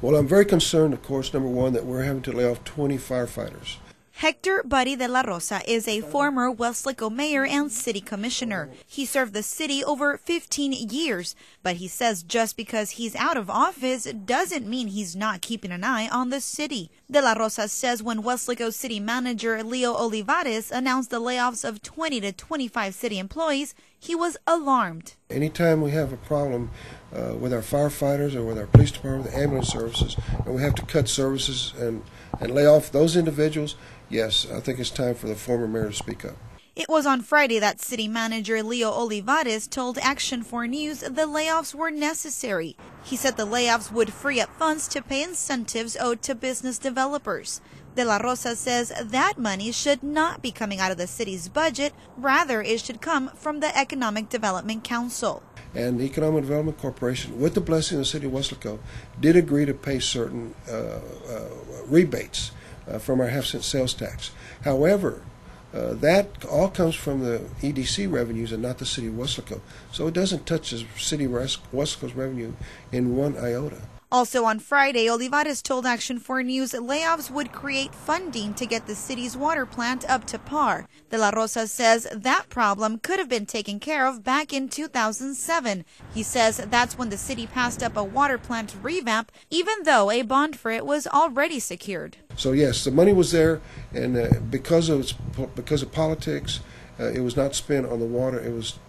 Well, I'm very concerned, of course, number one, that we're having to lay off 20 firefighters. Hector Buddy de la Rosa is a former Weslaco mayor and city commissioner. He served the city over 15 years, but he says just because he's out of office doesn't mean he's not keeping an eye on the city. De la Rosa says when Weslaco City manager Leo Olivares announced the layoffs of 20 to 25 city employees, he was alarmed. Anytime we have a problem with our firefighters or with our police department, the ambulance services, and we have to cut services and lay off those individuals, yes, I think it's time for the former mayor to speak up. It was on Friday that city manager Leo Olivares told Action 4 News the layoffs were necessary. He said the layoffs would free up funds to pay incentives owed to business developers. De la Rosa says that money should not be coming out of the city's budget. Rather, it should come from the Economic Development Council. And the Economic Development Corporation, with the blessing of the city of Weslaco, did agree to pay certain rebates from our half-cent sales tax. However, that all comes from the EDC revenues and not the city of Weslaco. So it doesn't touch the city of Weslaco's revenue in one iota. Also on Friday, Olivares told Action 4 News layoffs would create funding to get the city's water plant up to par. De la Rosa says that problem could have been taken care of back in 2007. He says that's when the city passed up a water plant revamp, even though a bond for it was already secured. So yes, the money was there, and because of politics, it was not spent on the water. It was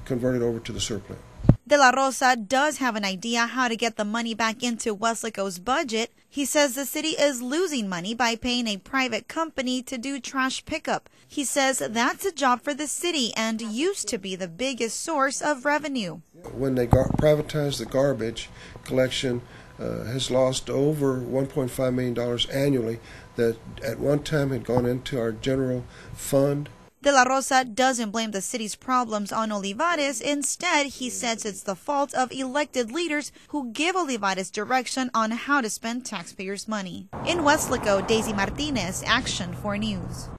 converted over to the sewer plant. De la Rosa does have an idea how to get the money back into Weslaco's budget. He says the city is losing money by paying a private company to do trash pickup. He says that's a job for the city and used to be the biggest source of revenue. When they privatized the garbage collection, has lost over $1.5 million annually that at one time had gone into our general fund. De la Rosa doesn't blame the city's problems on Olivares. Instead, he says it's the fault of elected leaders who give Olivares direction on how to spend taxpayers' money. In Weslaco, Daisy Martinez, Action 4 News.